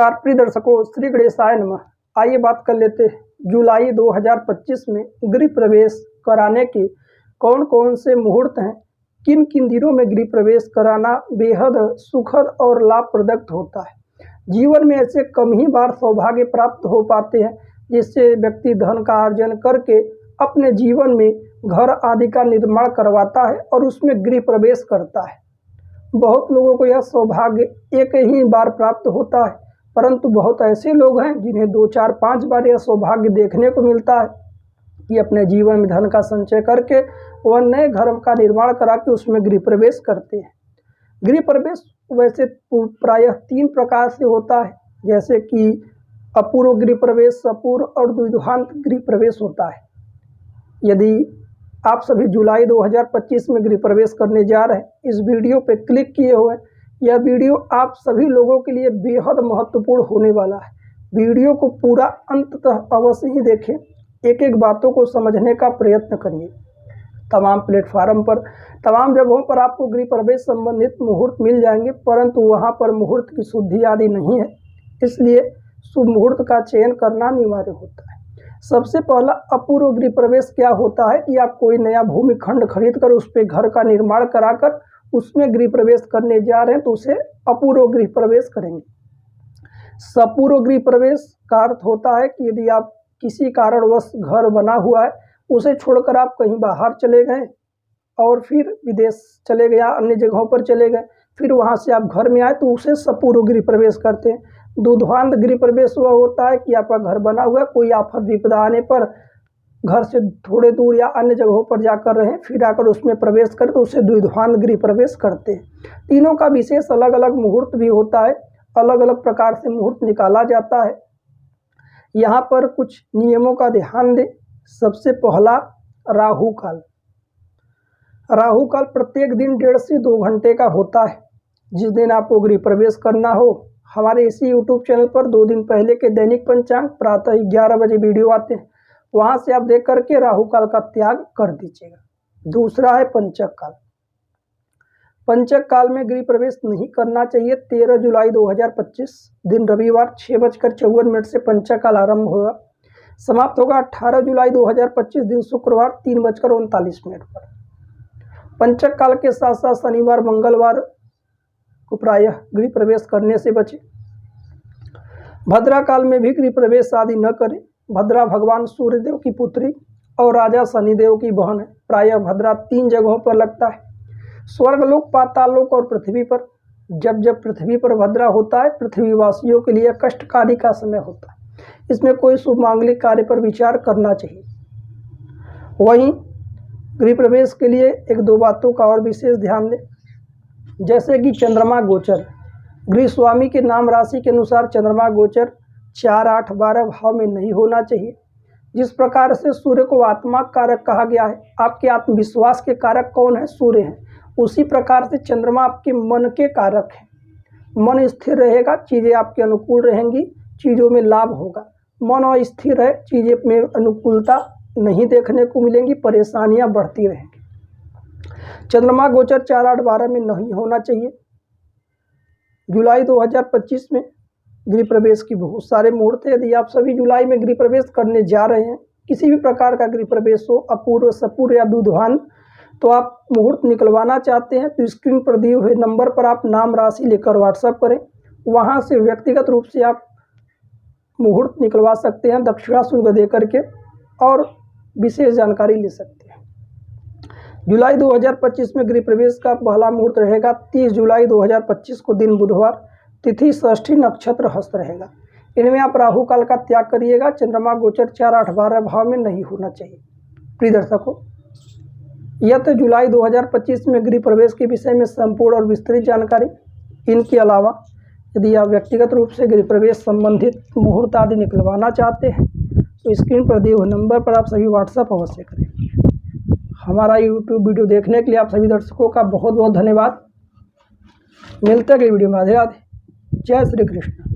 नमस्कार प्रिय दर्शकों, श्री गणेशाय नमः। आइए बात कर लेते हैं जुलाई 2025 में गृह प्रवेश कराने के कौन कौन से मुहूर्त हैं, किन किन दिनों में गृह प्रवेश कराना बेहद सुखद और लाभप्रद होता है। जीवन में ऐसे कम ही बार सौभाग्य प्राप्त हो पाते हैं जिससे व्यक्ति धन का अर्जन करके अपने जीवन में घर आदि का निर्माण करवाता है और उसमें गृह प्रवेश करता है। बहुत लोगों को यह सौभाग्य एक ही बार प्राप्त होता है, परंतु बहुत ऐसे लोग हैं जिन्हें 2, 4, 5 बार यह सौभाग्य देखने को मिलता है कि अपने जीवन में धन का संचय करके वह नए घर का निर्माण करा के उसमें गृह प्रवेश करते हैं। गृह प्रवेश वैसे प्रायः 3 प्रकार से होता है, जैसे कि अपूर्व गृह प्रवेश, सपूर्व और द्विधान्त गृह प्रवेश होता है। यदि आप सभी जुलाई 2025 में गृह प्रवेश करने जा रहे हैं, इस वीडियो पे क्लिक किए हुए, यह वीडियो आप सभी लोगों के लिए बेहद महत्वपूर्ण होने वाला है। वीडियो को पूरा अंत तक अवश्य ही देखें, एक एक बातों को समझने का प्रयत्न करिए। तमाम प्लेटफार्म पर, तमाम जगहों पर आपको गृह प्रवेश संबंधित मुहूर्त मिल जाएंगे, परंतु वहां पर मुहूर्त की शुद्धि आदि नहीं है, इसलिए शुभ मुहूर्त का चयन करना अनिवार्य होता है। सबसे पहला अपूर्व गृह प्रवेश क्या होता है कि आप कोई नया भूमि खंड खरीद कर उस पर घर का निर्माण कराकर उसमें गृह प्रवेश करने जा रहे हैं, तो उसे अपूर्व गृह प्रवेश करेंगे। सपूर्व गृह प्रवेश का अर्थ होता है कि यदि आप किसी कारणवश घर बना हुआ है, उसे छोड़कर आप कहीं बाहर चले गए और फिर विदेश चले गए या अन्य जगहों पर चले गए, फिर वहां से आप घर में आए, तो उसे सपूर्व गृह प्रवेश करते हैं। द्विधान्त गृह प्रवेश वह होता है कि आपका घर बना हुआ है, कोई आफत विपदा आने पर घर से थोड़े दूर या अन्य जगहों पर जाकर रहें, फिर आकर उसमें प्रवेश करें, तो उसे द्विधान्त गृह प्रवेश करते हैं। तीनों का विशेष अलग अलग मुहूर्त भी होता है, अलग अलग प्रकार से मुहूर्त निकाला जाता है। यहाँ पर कुछ नियमों का ध्यान दें। सबसे पहला राहु काल। राहु काल प्रत्येक दिन 1.5 से 2 घंटे का होता है। जिस दिन आपको गृह प्रवेश करना हो, हमारे इसी यूट्यूब चैनल पर 2 दिन पहले के दैनिक पंचांग प्रातः 11 बजे वीडियो आते हैं, वहां से आप देख करके राहु काल का त्याग कर दीजिएगा। दूसरा है पंचक काल। पंचक काल में गृह प्रवेश नहीं करना चाहिए। 13 जुलाई 2025 दिन रविवार 6:54 से पंचक काल आरंभ होगा, समाप्त होगा 18 जुलाई 2025 दिन शुक्रवार 3:39 पर। पंचक काल के साथ साथ शनिवार, मंगलवार को प्रायः गृह प्रवेश करने से बचें। भद्रा काल में भी गृह प्रवेश आदि न करें। भद्रा भगवान सूर्यदेव की पुत्री और राजा शनिदेव की बहन है। प्रायः भद्रा 3 जगहों पर लगता है, स्वर्गलोक, पाताललोक और पृथ्वी पर। जब पृथ्वी पर भद्रा होता है, पृथ्वीवासियों के लिए कष्टकारी का समय होता है। इसमें कोई शुभ मांगलिक कार्य पर विचार करना चाहिए। वहीं गृह प्रवेश के लिए 1-2 बातों का और विशेष ध्यान दें, जैसे कि चंद्रमा गोचर। गृह स्वामी के नाम राशि के अनुसार चंद्रमा गोचर 4, 8, 12 भाव में नहीं होना चाहिए। जिस प्रकार से सूर्य को आत्मा कारक कहा गया है, आपके आत्मविश्वास के कारक कौन है? सूर्य हैं। उसी प्रकार से चंद्रमा आपके मन के कारक हैं। मन स्थिर रहेगा, चीज़ें आपके अनुकूल रहेंगी, चीज़ों में लाभ होगा। मन अस्थिर है, चीज़ें में अनुकूलता नहीं देखने को मिलेंगी, परेशानियां बढ़ती रहेंगी। चंद्रमा गोचर 4, 8, 12 में नहीं होना चाहिए। जुलाई 2025 में गृह प्रवेश की बहुत सारे मुहूर्त है। यदि आप सभी जुलाई में गृह प्रवेश करने जा रहे हैं, किसी भी प्रकार का गृह प्रवेश हो, अपूर्व, सपूर्व या द्विधान्त, तो आप मुहूर्त निकलवाना चाहते हैं तो स्क्रीन पर दिए हुए नंबर पर आप नाम राशि लेकर व्हाट्सएप करें। वहां से व्यक्तिगत रूप से आप मुहूर्त निकलवा सकते हैं, दक्षिणा शुल्क दे करके, और विशेष जानकारी ले सकते हैं। जुलाई 2025 में गृह प्रवेश का पहला मुहूर्त रहेगा 30 जुलाई 2025 को, दिन बुधवार, तिथि षष्ठी, नक्षत्र हस्त रहेगा। इनमें आप राहु काल का त्याग करिएगा। चंद्रमा गोचर 4, 8, 12 भाव में नहीं होना चाहिए। प्रिय दर्शकों, यह तो जुलाई 2025 में गृह प्रवेश के विषय में संपूर्ण और विस्तृत जानकारी। इनके अलावा यदि आप व्यक्तिगत रूप से गृह प्रवेश संबंधित मुहूर्त आदि निकलवाना चाहते हैं तो स्क्रीन पर दिए हुए नंबर पर आप सभी व्हाट्सएप अवश्य करें। हमारा यूट्यूब वीडियो देखने के लिए आप सभी दर्शकों का बहुत बहुत धन्यवाद। मिलते हैं अगली वीडियो में। राधे राधे। जय श्री कृष्ण।